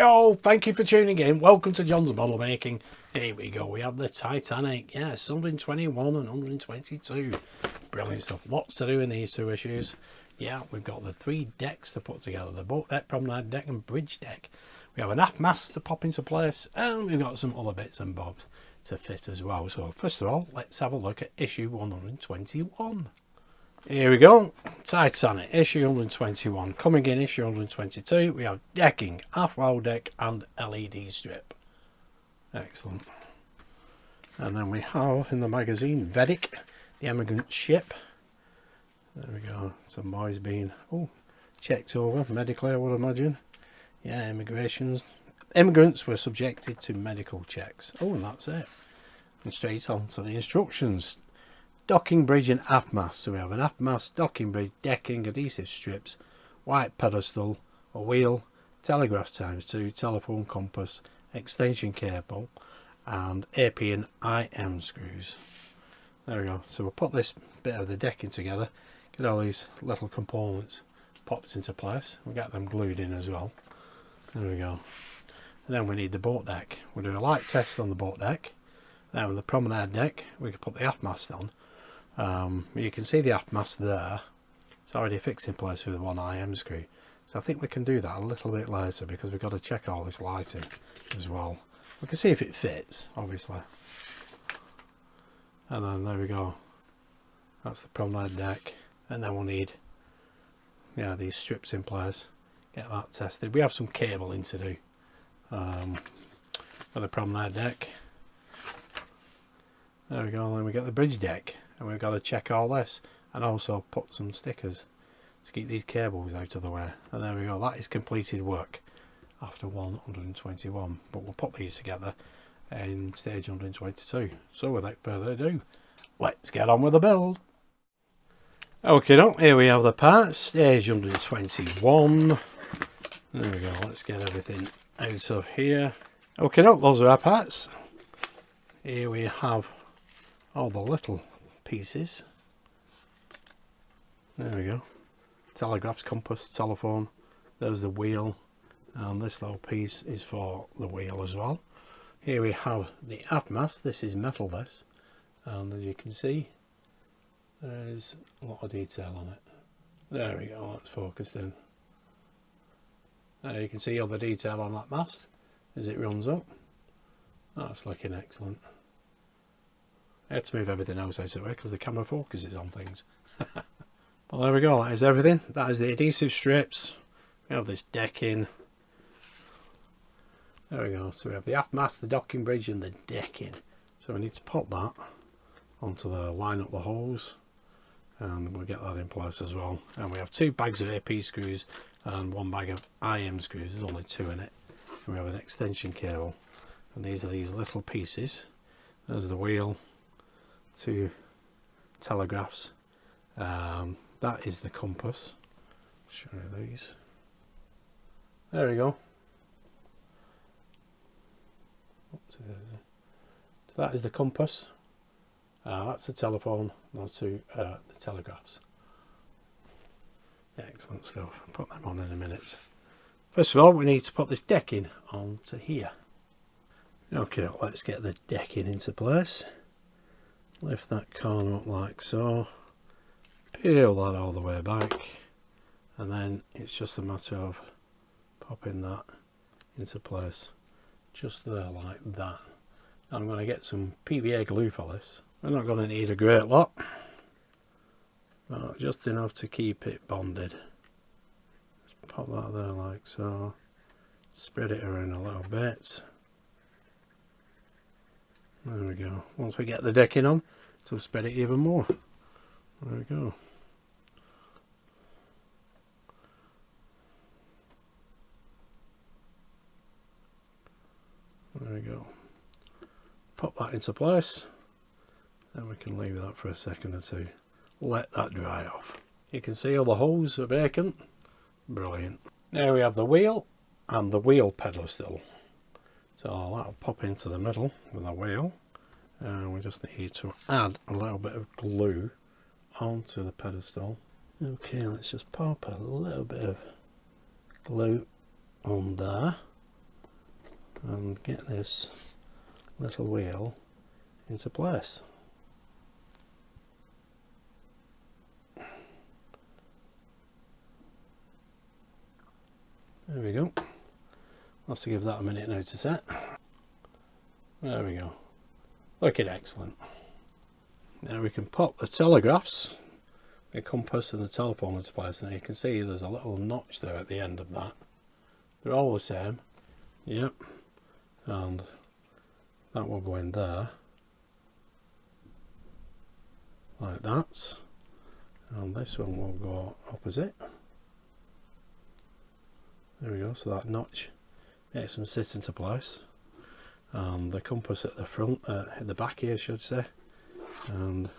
Hey-oh, thank you for tuning in. Welcome to John's Model Making. Here we go. We have the Titanic. Yes, 121 and 122. Brilliant stuff. Lots to do in these two issues. Yeah, we've got the 3 decks to put together. The boat deck, promenade deck and bridge deck. We have an aft mast to pop into place. And we've got some other bits and bobs to fit as well. So first of all, let's have a look at issue 121. Here we go, Titanic, issue 121. Coming in issue 122, we have decking, half-wall deck and LED strip. Excellent. And then we have in the magazine, Vedic, the emigrant ship. There we go, some boys being checked over medically, I would imagine. Yeah, immigrants were subjected to medical checks. Oh, and that's it. And straight on to the instructions. Docking bridge and aft mast. So we have an aft mast, docking bridge, decking, adhesive strips, white pedestal, a wheel, telegraph ×2, telephone compass, extension cable, and AP and IM screws. There we go. So we'll put this bit of the decking together, get all these little components popped into place. We'll get them glued in as well. There we go. And then we need the boat deck. We'll do a light test on the boat deck. Then with the promenade deck, we can put the aft mast on. You can see the aft mast there. It's already fixed in place with one IM screw. So I think we can do that a little bit later because we've got to check all this lighting as well. We can see if it fits, obviously. And then there we go. That's the promenade deck. And then we'll need these strips in place. Get that tested. We have some cabling to do for the promenade deck. There we go. And then we get the bridge deck. And we've got to check all this and also put some stickers to keep these cables out of the way. And there we go, that is completed work after 121. But we'll put these together in stage 122. So without further ado, let's get on with the build. Okay, here we have the parts, stage 121. There we go, let's get everything out of here. Okay, those are our parts. Here we have all the little pieces. There we go. Telegraphs, compass, telephone. There's the wheel, and this little piece is for the wheel as well. Here we have the aft mast. This is metal, this, and as you can see, there's a lot of detail on it. There we go. That's focused in. There you can see all the detail on that mast as it runs up. That's looking excellent. I had to move everything else out of the way because the camera focuses on things. Well, there we go, that is everything. That is the adhesive strips. We have this decking. There we go. So we have the aft mast, the docking bridge and the decking. So we need to pop that onto the line up the holes. And we'll get that in place as well. And we have 2 bags of AP screws and 1 bag of IM screws. There's only 2 in it. And we have an extension cable. And these are these little pieces. There's the wheel. 2 telegraphs. That is the compass. Show you these. There we go. So that is the compass. That's the telephone. Now to the telegraphs. Excellent stuff. Put them on in a minute. First of all, we need to put this decking onto here. Okay, let's get the decking into place. Lift that corner up like so, peel that all the way back, and then it's just a matter of popping that into place just there like that. I'm going to get some PVA glue for this. We're not going to need a great lot, but just enough to keep it bonded. Just pop that there like so, spread it around a little bit. There we go. Once we get the decking on, it'll spread it even more. There we go. There we go. Pop that into place. Then we can leave that for a second or two. Let that dry off. You can see all the holes are vacant. Brilliant. Now we have the wheel and the wheel pedestal. So that'll pop into the middle with the wheel, and we just need to add a little bit of glue onto the pedestal. Okay, let's just pop a little bit of glue on there. and get this little wheel into place. There we go. I'll have to give that a minute now to set. There we go. Looking excellent. Now we can pop the telegraphs, the compass and the telephone into place. Now you can see there's a little notch there at the end of that. They're all the same. Yep. And that will go in there. Like that. And this one will go opposite. There we go, so that notch makes them sit into place. And the compass at the front, at the back here I should say, and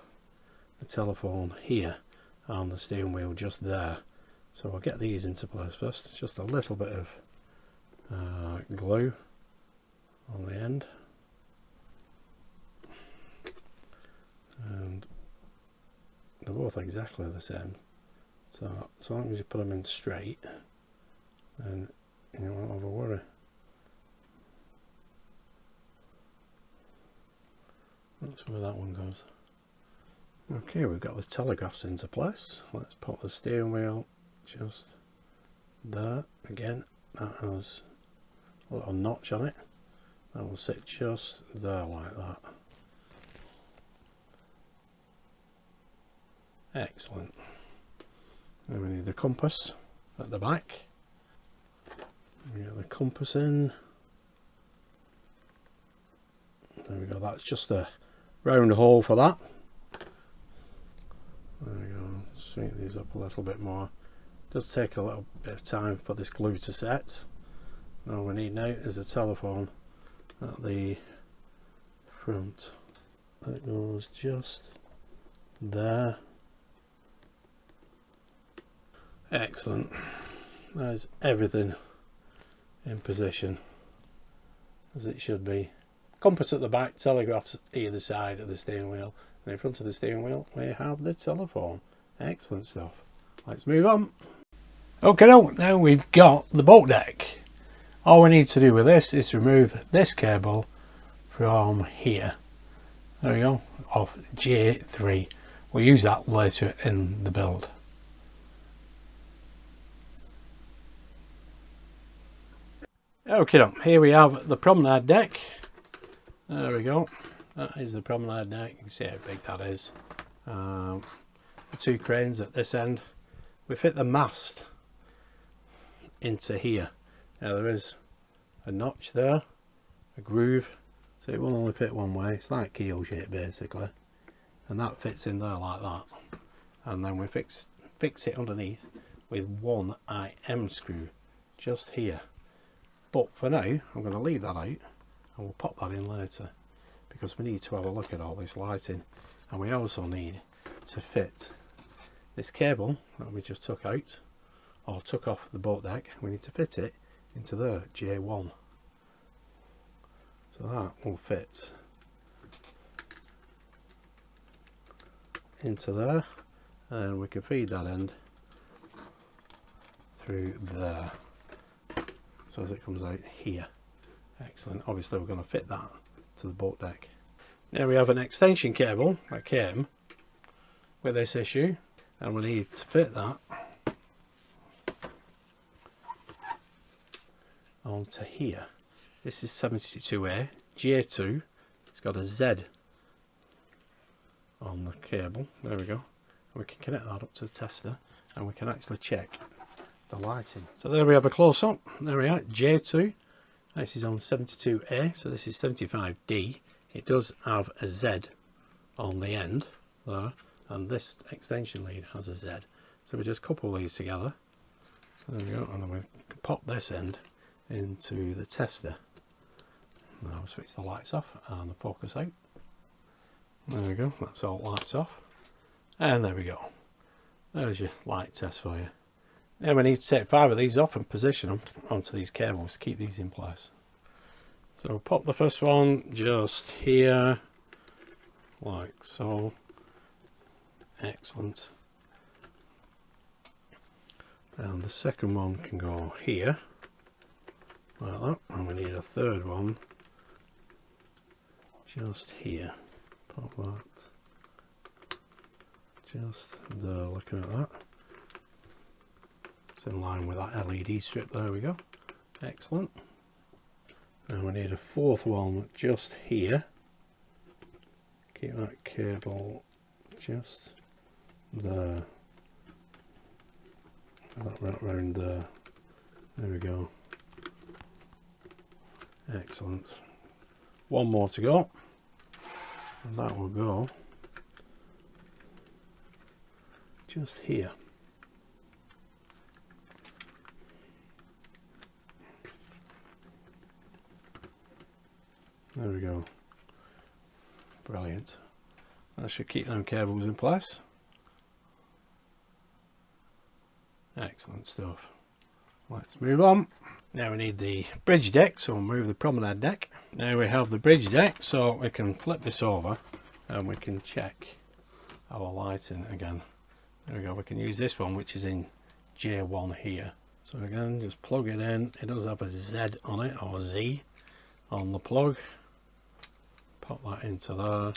the telephone here, and the steering wheel just there. So I'll get these into place first. Just a little bit of glue on the end, and they're both exactly the same. So as long as you put them in straight, then you won't have a worry. That's where that one goes. Okay, we've got the telegraphs into place. Let's put the steering wheel just there. Again, that has a little notch on it. That will sit just there like that. Excellent. Then we need the compass at the back. We get the compass in. There we go, that's just a round hole for that. There we go, sweep these up a little bit more. It does take a little bit of time for this glue to set. All we need now is a telephone at the front. That goes just there. Excellent. There's everything in position as it should be. Compass at the back, telegraphs either side of the steering wheel, and in front of the steering wheel we have the telephone. Excellent stuff. Let's move on. Okay, now we've got the boat deck. All we need to do with this is remove this cable from here. There we go, off J3. We'll use that later in the build. Okay, here we have the promenade deck. There we go. That is the promenade deck. You can see how big that is. The two cranes at this end. We fit the mast into here. Now there is a notch there, a groove, so it will only fit one way. It's like keel shape basically, and that fits in there like that. And then we fix it underneath with one IM screw just here. But for now, I'm going to leave that out, and we'll pop that in later, because we need to have a look at all this lighting, and we also need to fit this cable that we just took out, or took off the boat deck. We need to fit it into there, J1. So that will fit into there, and we can feed that end through there. So as it comes out here. Excellent. Obviously we're going to fit that to the boat deck. Now we have an extension cable that came with this issue, and we need to fit that onto here. This is 72A, J2. It's got a Z on the cable. There we go. And we can connect that up to the tester, and we can actually check the lighting. So there we have a close-up. There we are, J2. This is on 72A, so this is 75D. It does have a Z on the end there, and this extension lead has a Z. So we just couple these together. There we go, and then we can pop this end into the tester. Now we'll switch the lights off and the focus out. There we go, that's all lights off. And there we go. There's your light test for you. Now we need to take 5 of these off and position them onto these cables to keep these in place. So we'll pop the first one just here, like so. Excellent. And the second one can go here. like that, and we need a third one just here. Pop that just there, looking at that. It's in line with that LED strip, there we go. Excellent. And we need a fourth one just here. Keep that cable just there. That right round there. There we go. Excellent. One more to go. And that will go just here. There we go. Brilliant. That should keep them cables in place. Excellent stuff. Let's move on. Now we need the bridge deck, so we'll move the promenade deck. Now we have the bridge deck, so we can flip this over and we can check our lighting again. There we go. We can use this one, which is in J1 here. So again, just plug it in. It does have a Z on it, or Z on the plug. Pop that into there.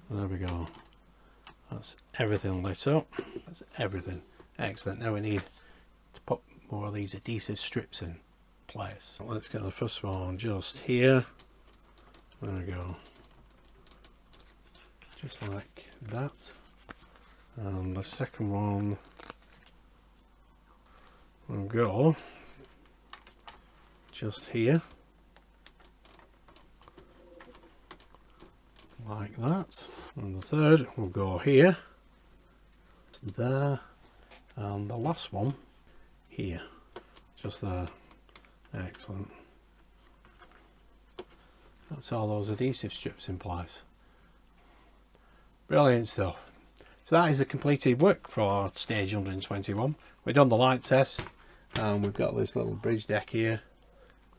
There we go. That's everything lit up. That's everything. Excellent. Now we need to put more of these adhesive strips in place. Let's get the first one just here. There we go. Just like that. And the second one will go just here. Like that. And the third will go here. There. And the last one here, just there. Excellent. That's all those adhesive strips in place. Brilliant stuff. So that is the completed work for stage 121. We've done the light test and we've got this little bridge deck here.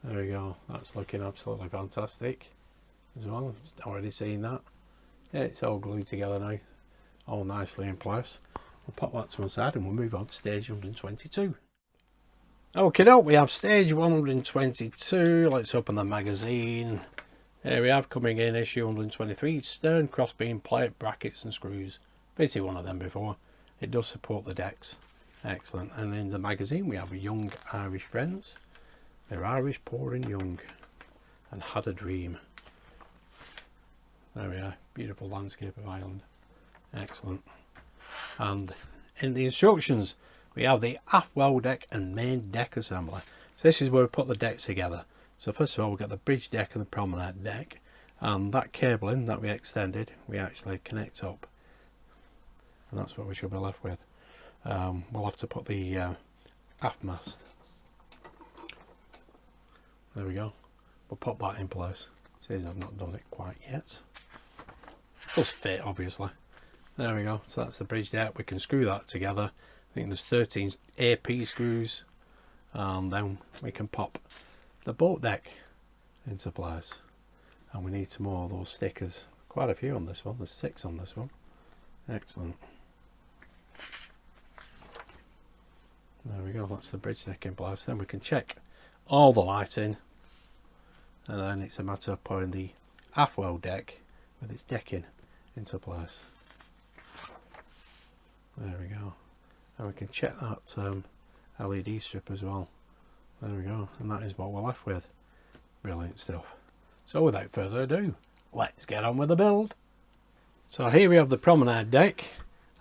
There we go. That's looking absolutely fantastic as well. I've already seen that. Yeah, it's all glued together now, all nicely in place. We'll pop that to one side and we'll move on to stage 122. Okay, now we have stage 122. Let's open the magazine. Here we have, coming in, issue 123, stern crossbeam plate, brackets and screws. Basically one of them before. It does support the decks. Excellent. And in the magazine we have Young Irish Friends. They're Irish, poor and young, and had a dream. There we are, beautiful landscape of Ireland. Excellent. And in the instructions we have the aft well deck and main deck assembly. So this is where we put the decks together. So first of all we've got the bridge deck and the promenade deck, and that cabling that we extended we actually connect up, and that's what we should be left with. We'll have to put the aft mast. There we go. We'll pop that in place. Says I've not done it quite yet. Does fit obviously. There we go. So that's the bridge deck. We can screw that together. I think there's 13 AP screws, and then we can pop the boat deck into place. And we need some more of those stickers. Quite a few on this one. There's 6 on this one. Excellent. There we go. That's the bridge deck in place. Then we can check all the lighting, and then it's a matter of putting the aft well deck with its decking into place. There we go. And we can check that LED strip as well. There we go. And that is what we're left with. Brilliant stuff. So without further ado, let's get on with the build. So here we have the promenade deck,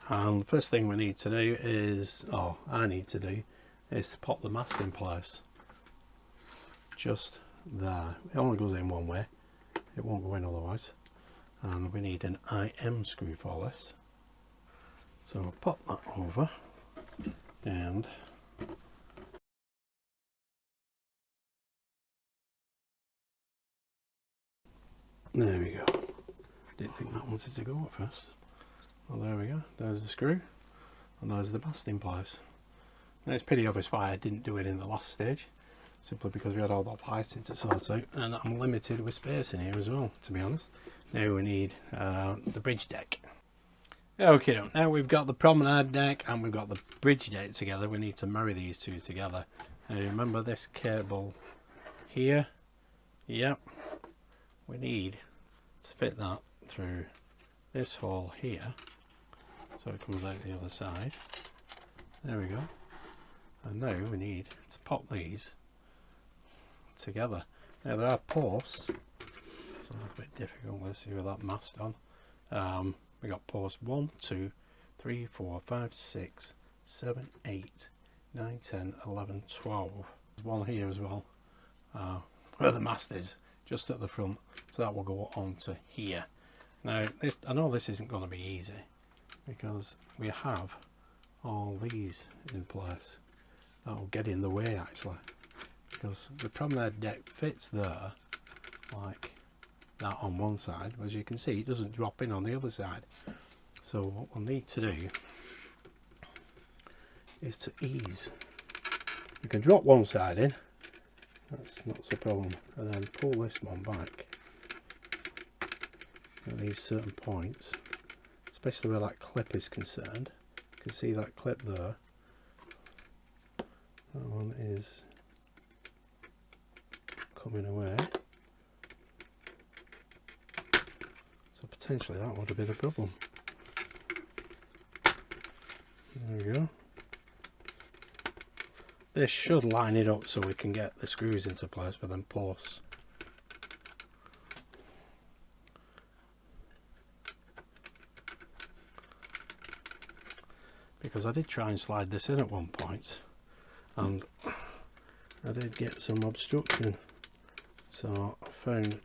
and the first thing we need to do is, I need to do, is to pop the mast in place. Just there. It only goes in one way. It won't go in otherwise. And we need an IM screw for this. So we'll pop that over, and there we go. Didn't think that wanted to go at first. Well, there we go. There's the screw, and there's the mast in place. Now it's pretty obvious why I didn't do it in the last stage, simply because we had all that lighting to sort out, and I'm limited with space in here as well, to be honest. Now we need the bridge deck. Okay, now we've got the promenade deck and we've got the bridge deck together. We need to marry these two together. And remember, this cable here. Yep, we need to fit that through this hole here, so it comes out the other side. There we go. And now we need to pop these together. Now there are posts, it's a little bit difficult. Let's see with that mast on. We got posts 1, 2, 3, 4, 5, 6, 7, 8, 9, 10, 11, 12. There's one here as well, where the mast is, just at the front, so that will go onto here. Now this, I know this isn't going to be easy because we have all these in place. That will get in the way actually, because the promenade deck fits there like that on one side. As you can see, it doesn't drop in on the other side. So what we'll need to do is to ease. You can drop one side in, that's not the problem, and then pull this one back at these certain points, especially where that clip is concerned. You can see that clip there. That one is coming away, so potentially that would have been a problem. There we go. This should line it up so we can get the screws into place for them posts. Because I did try and slide this in at one point and I did get some obstruction, so I found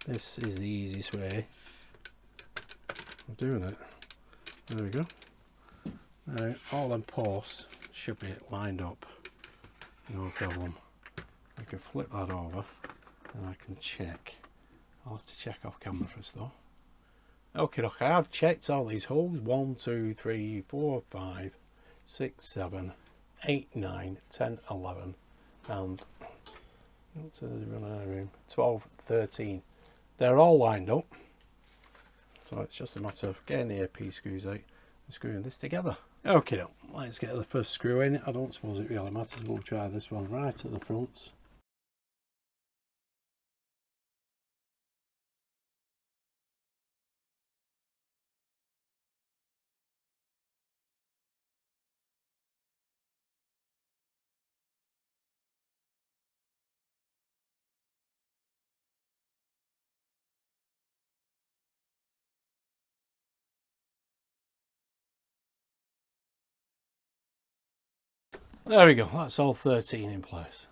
this is the easiest way of doing it. There we go. Now all them posts should be lined up, no problem. I can flip that over and I can check. I'll have to check off camera first though. Okay, look, I have checked all these holes. 1, 2, 3, 4, 5, 6, 7, 8, 9, 10, 11 and 12, 13. They're all lined up, so it's just a matter of getting the AP screws out and screwing this together. Okay, let's get the first screw in. I don't suppose it really matters. We'll try this one right at the front. There we go, that's all 13 in place.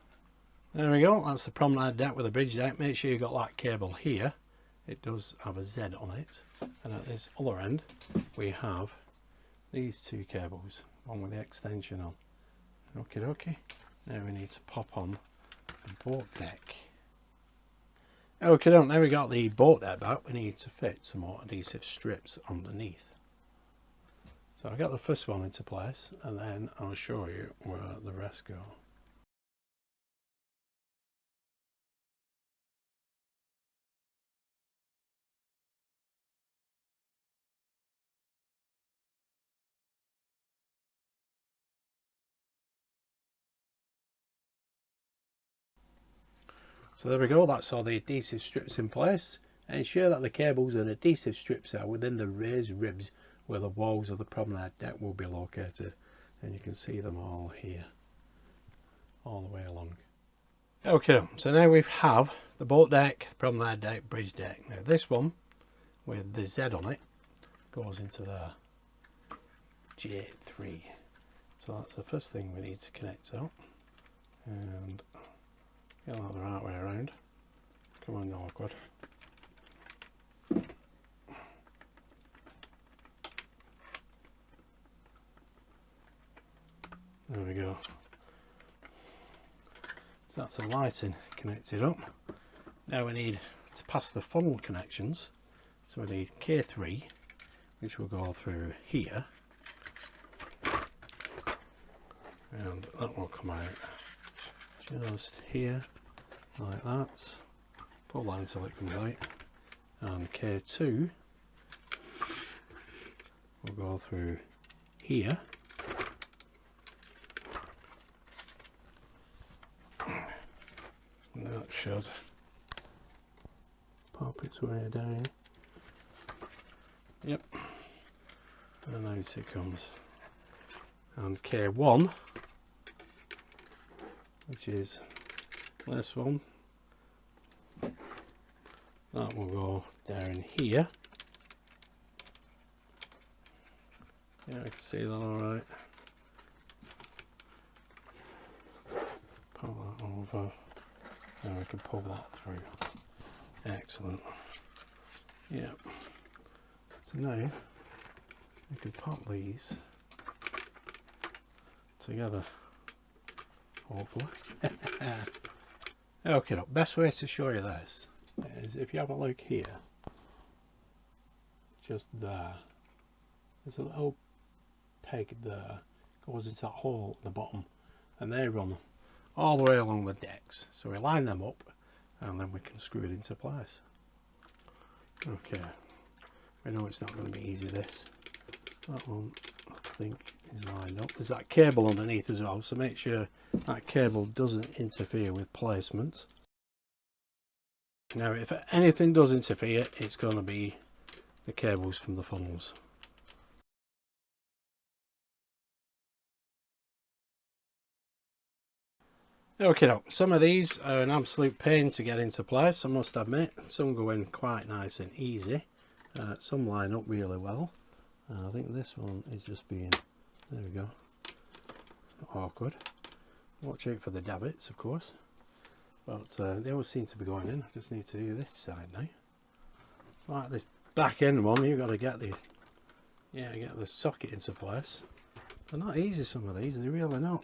There we go, that's the promenade deck with a bridge deck. Make sure you've got that cable here. It does have a Z on it. And at this other end, we have these two cables, one with the extension on. Okie dokie. Now we need to pop on the boat deck. Okay, now we got the boat deck back, we need to fit some more adhesive strips underneath. So I'll get the first one into place and then I'll show you where the rest go. So there we go, that's all the adhesive strips in place. Ensure that the cables and adhesive strips are within the raised ribs where the walls of the promenade deck will be located, and you can see them all here, all the way along. Okay, so now we have the boat deck, promenade deck, bridge deck. Now this one with the Z on it goes into there, J3. So that's the first thing we need to connect up, and get that the right way around. Come on, no awkward. There we go. So that's the lighting connected up. Now we need to pass the funnel connections. So we need K3, which will go through here. And that will come out just here, like that. Pull that until it comes out. And K2 will go through here. should pop its way down. Yep, and out it comes. And K1, which is this one, that will go down here. Yeah, I can see that alright. Pull that over. Now we can pull that through. Excellent. Yep. So now we can pop these together, hopefully. Okay, look, best way to show you this is if you have a look here, just there, there's a little peg there, goes into that hole at the bottom, and they run all the way along the decks. So we line them up and then we can screw it into place. Okay, we know it's not going to be easy, this. That one I think is lined up. There's that cable underneath as well, so make sure that cable doesn't interfere with placement. Now if anything does interfere, it's going to be the cables from the funnels. Okay, now some of these are an absolute pain to get into place, I must admit. Some go in quite nice and easy, some line up really well. I think this one is just being, there we go, awkward. Watch out for the davits, of course, but they always seem to be going in. I just need to do this side now. It's like this back end one, you've got to get the, get the socket into place. They're not easy, some of these, they're really not.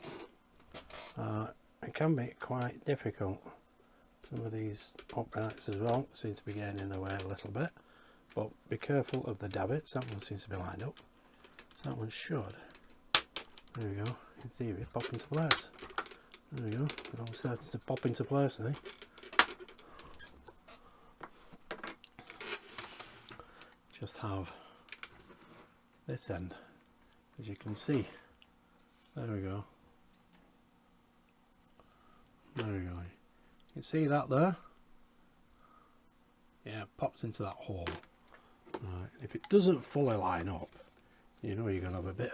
It can be quite difficult. Some of these uprights as well seem to be getting in the way a little bit, but be careful of the davits. That one seems to be lined up, so that one should, there we go, in theory, pop into place. There we go, it all starting to pop into place now. Just have this end, as you can see, there we go. There we go. You can see that there? Yeah, it pops into that hole. Right. If it doesn't fully line up, you know you're going to have a bit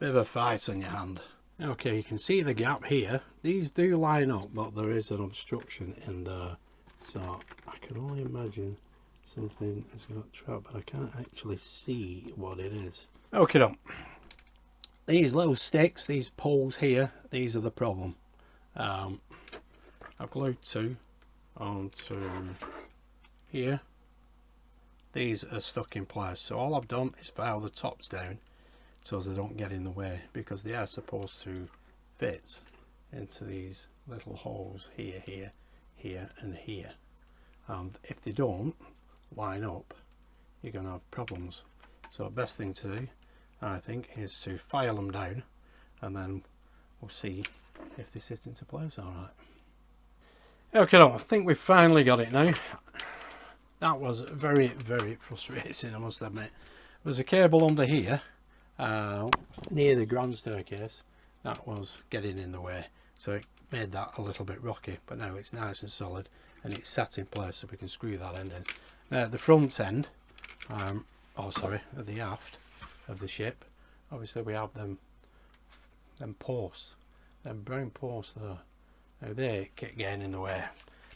of a fight on your hand. Okay, you can see the gap here. These do line up, but there is an obstruction in there. So I can only imagine something has got trapped, but I can't actually see what it is. Okay, then. These little sticks, these poles here, these are the problem. I've glued two onto here. These are stuck in place, so all I've done is file the tops down so they don't get in the way, because they are supposed to fit into these little holes here, here, here and here, and if they don't line up, you're going to have problems. So the best thing to do, I think, is to file them down, and then we'll see if they sit into place alright. Okay, I think we've finally got it now. That was very, very frustrating, I must admit. There's a cable under here, near the grand staircase, that was getting in the way, so it made that a little bit rocky, but now it's nice and solid and it's sat in place, so we can screw that end in. Now at the front end, oh sorry, at the aft of the ship, obviously we have them posts, them brown posts there. Now they keep getting in the way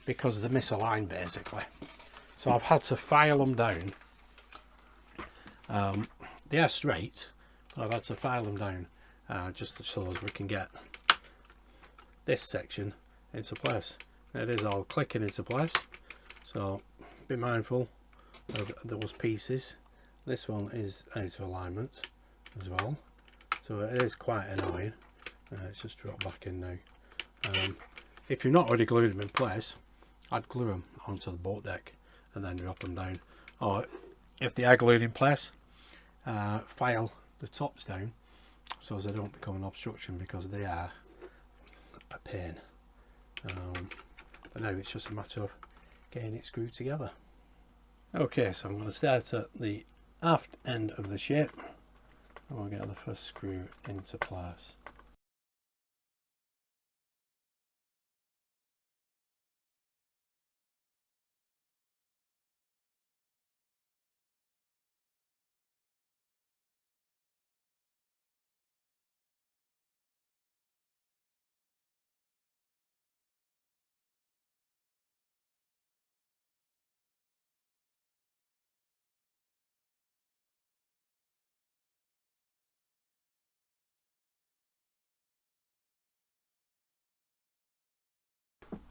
because they're misaligned basically, so I've had to file them down. They are straight, but I've had to file them down just so as we can get this section into place. Now it is all clicking into place, so be mindful of those pieces. This one is out of alignment as well, so it is quite annoying. It's just dropped back in now. If you've not already glued them in place, I'd glue them onto the boat deck and then drop them down. Or if they are glued in place, file the tops down so as they don't become an obstruction, because they are a pain. But now it's just a matter of getting it screwed together. Okay, so I'm going to start at the aft end of the ship and we'll get the first screw into place.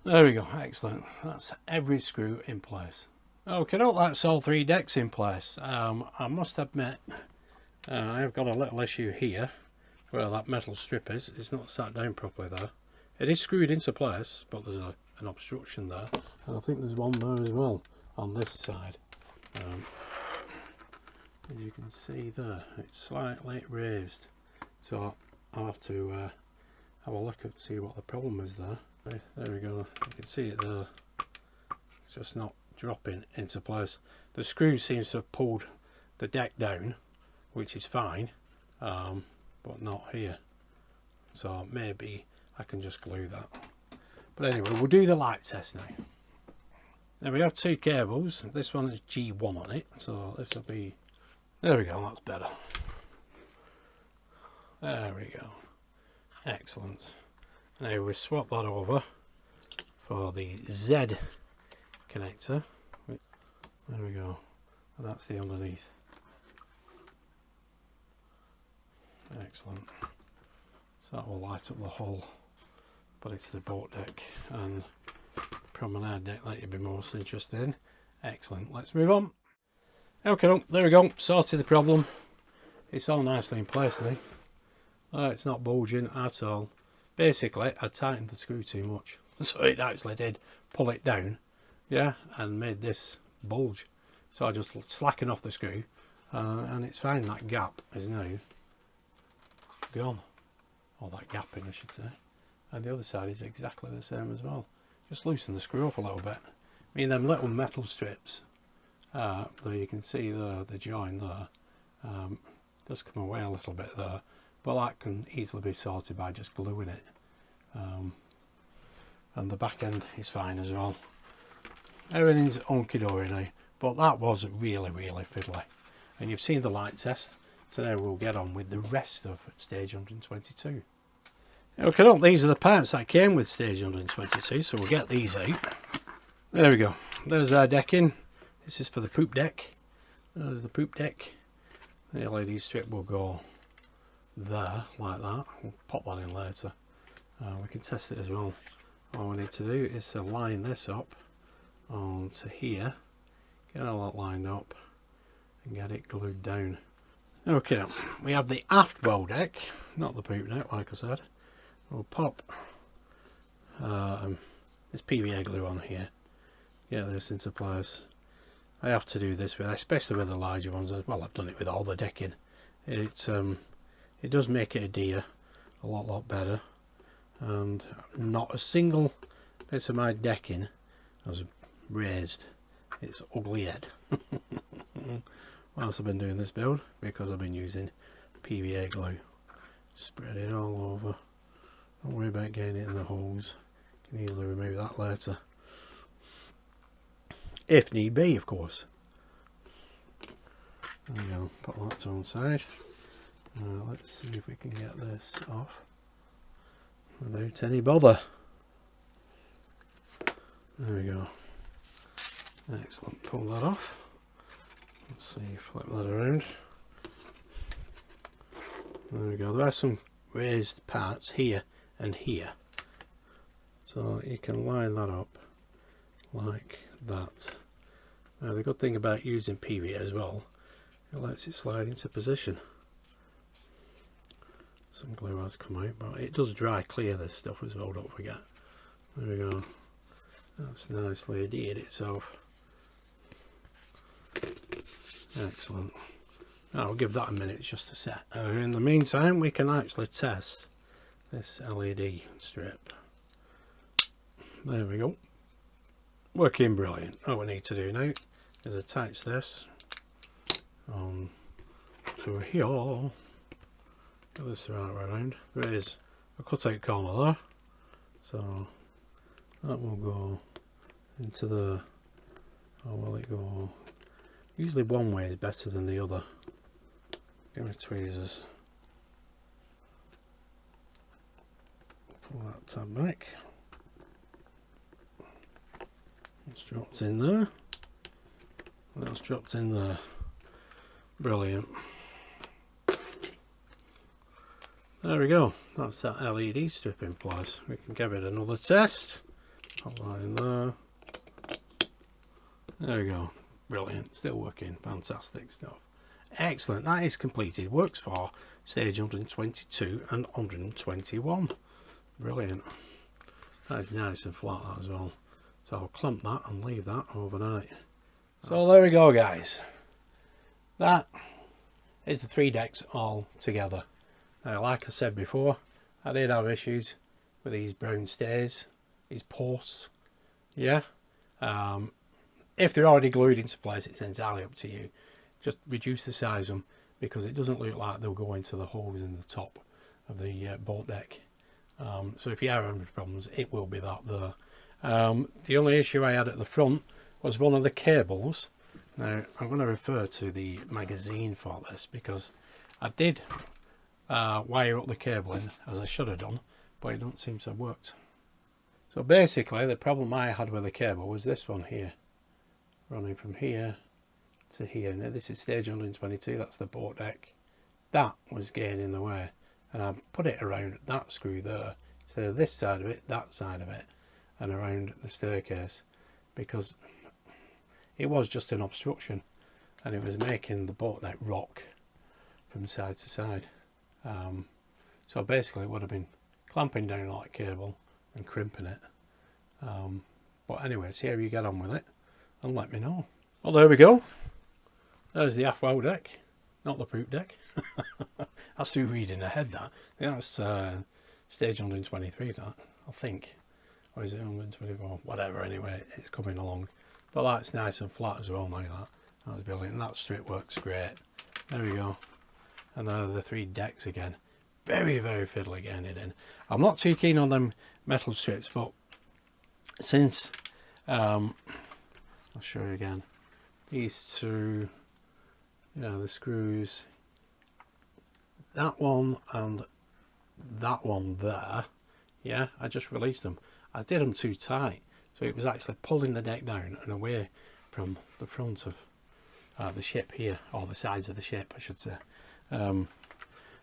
There we go, excellent. That's every screw in place. Okay, that's all 3 decks in place. I must admit, I've got a little issue here where that metal strip is. It's not sat down properly there. It is screwed into place, but there's an obstruction there. And I think there's one there as well on this side. As you can see there, it's slightly raised. So I'll have to have a look and see what the problem is there. There we go, you can see it there. It's just not dropping into place. The screw seems to have pulled the deck down, which is fine, but not here. So maybe I can just glue that. But anyway, we'll do the light test now. Now we have 2 cables. This one is G1 on it, so this will be, there we go, that's better. There we go, excellent. Now we swap that over for the Z connector. There we go, and that's the underneath. Excellent. So that will light up the whole, but it's the boat deck and promenade deck that you'd be most interested in. Excellent, let's move on. Okay, there we go, sorted the problem. It's all nicely in place now. It's not bulging at all. Basically, I tightened the screw too much, so it actually did pull it down, yeah, and made this bulge. So I just slackened off the screw, and it's fine. That gap is now gone, or that gapping I should say, and the other side is exactly the same as well. Just loosen the screw off a little bit. I mean, them little metal strips, there you can see the join there, does come away a little bit there, but that can easily be sorted by just gluing it, and the back end is fine as well. Everything's hunky-dory now, but that was really fiddly. And you've seen the light test, so now we'll get on with the rest of stage 122. Okay, these are the parts that came with stage 122, so we'll get these out. There we go, there's our decking. This is for the poop deck. There's the poop deck. The LED strip will go there like that. We'll pop that in later. We can test it as well. All we need to do is to line this up onto here, get all that lined up and get it glued down. Okay, we have the aft bow deck, not the poop deck like I said. We'll pop this PVA glue on here, get this into place. I have to do this with, especially with the larger ones. Well, I've done it with all the decking. It does make it adhere a lot better, and not a single bit of my decking has raised its ugly head whilst I've been doing this build, because I've been using PVA glue. Spread it all over. Don't worry about getting it in the holes. You can easily remove that later, if need be, of course. There we go, put that to one side. Let's see if we can get this off without any bother. There we go. Excellent, pull that off. Let's see, flip that around. There we go, there are some raised parts here and here. So you can line that up like that. Now the good thing about using PVA as well, it lets it slide into position. Some glue has come out, but it does dry clear this stuff as well, don't forget. There we go. That's nicely adhered itself. Excellent. I'll give that a minute just to set. In the meantime, we can actually test this LED strip. There we go. Working brilliant. All we need to do now is attach this on to here. Get this the right way around. There is a cutout corner there, so that will go into the, or will it go, usually one way is better than the other. Give me tweezers. Pull that tab back. It's dropped in there. That's dropped in there. Brilliant. There we go. That's that LED strip in place. We can give it another test. Pop that in there. There we go. Brilliant. Still working. Fantastic stuff. Excellent. That is completed. Works for stage 122 and 121. Brilliant. That is nice and flat that as well. So I'll clamp that and leave that overnight. So there we go, guys. That is the 3 decks all together. Now, like I said before, I did have issues with these brown stairs, these posts. Yeah. If they're already glued into place, it's entirely up to you. Just reduce the size of them, because it doesn't look like they'll go into the holes in the top of the boat deck. So if you are having problems, it will be that there. The only issue I had at the front was one of the cables. Now I'm going to refer to the magazine for this, because I did wire up the cable in as I should have done, but it don't seem to have worked. So basically the problem I had with the cable was this one here, running from here to here. Now this is stage 122, that's the boat deck. That was getting in the way, and I put it around that screw there instead of this side of it, that side of it, and around the staircase, because it was just an obstruction and it was making the boat deck rock from side to side. So basically it would have been clamping down like cable and crimping it. But anyway, see how you get on with it and let me know. Well, there we go. There's the aft-bow deck, not the poop deck. That's through reading ahead, that. Yeah, that's stage 123, that, I think. Or is it 124? Whatever, anyway, it's coming along. But that's nice and flat as well, like that. That's brilliant. And that strip works great. There we go. And there are the 3 decks again. Very, very fiddly getting it in. I'm not too keen on them metal strips, but since I'll show you again, these 2, the screws, that one and that one there, yeah, I just released them. I did them too tight, so it was actually pulling the deck down and away from the front of the ship here, or the sides of the ship I should say, and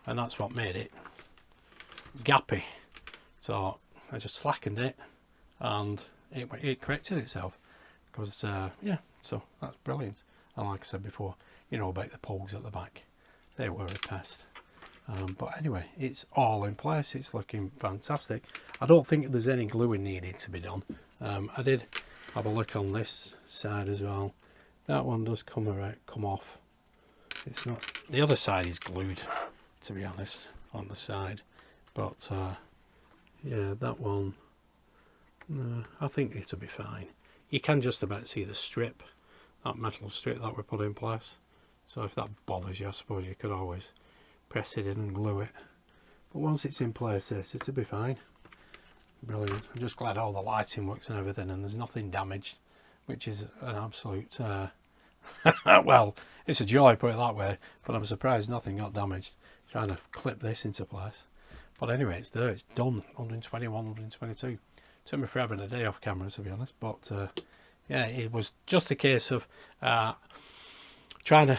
that's what made it gappy. So I just slackened it and it corrected itself, because yeah, so that's brilliant. And like I said before, you know about the poles at the back, they were a pest. But anyway, it's all in place. It's looking fantastic. I don't think there's any gluing needed to be done. I did have a look on this side as well. That one does come off. It's not, the other side is glued, to be honest, on the side. But yeah, that one, no, I think it'll be fine. You can just about see the strip, that metal strip that we put in place. So if that bothers you, I suppose you could always press it in and glue it. But once it's in place, it'll be fine. Brilliant. I'm just glad all the lighting works and everything, and there's nothing damaged, which is an absolute well, it's a joy, put it that way, but I'm surprised nothing got damaged trying to clip this into place. But anyway, it's there, it's done. 121, 122. Took me forever and a day off camera, to be honest, but yeah, it was just a case of trying to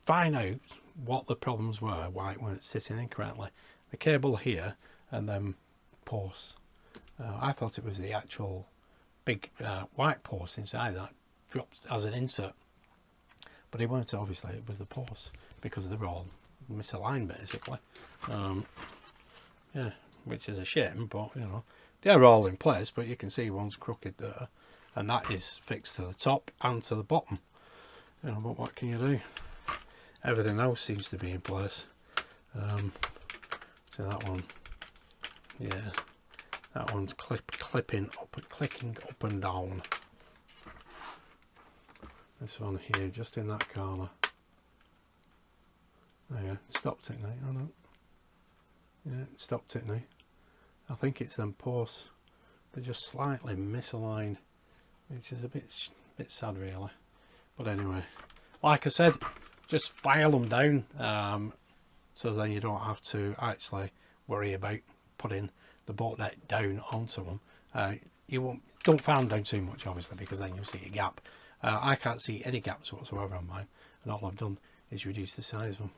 find out what the problems were, why it weren't sitting in correctly. The cable here and then posts. I thought it was the actual big white post inside that dropped as an insert, but it weren't. Obviously it was the posts, because they were all misaligned basically. Yeah, which is a shame, but you know, they're all in place, but you can see one's crooked there, and that is fixed to the top and to the bottom, you know, but what can you do? Everything else seems to be in place. So that one, yeah, that one's clicking up and down. This one here, just in that corner. There you go, stopped it now. Oh no, yeah, it stopped it now. I think it's them posts, they're just slightly misaligned, which is a bit sad really. But anyway, like I said, just file them down, so then you don't have to actually worry about putting the boat deck down onto them. You don't file them down too much, obviously, because then you'll see a gap. I can't see any gaps whatsoever on mine, and all I've done is reduce the size of them,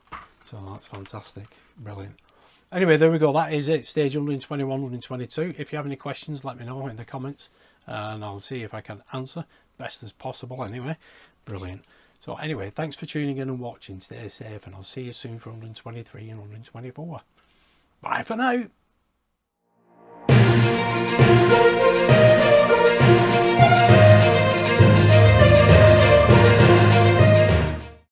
so that's fantastic, brilliant. Anyway, there we go, that is it, stage 121, 122. If you have any questions, let me know in the comments. and I'll see if I can answer best as possible anyway. Brilliant. So anyway, thanks for tuning in and watching. Stay safe, and I'll see you soon for 123 and 124. Bye for now.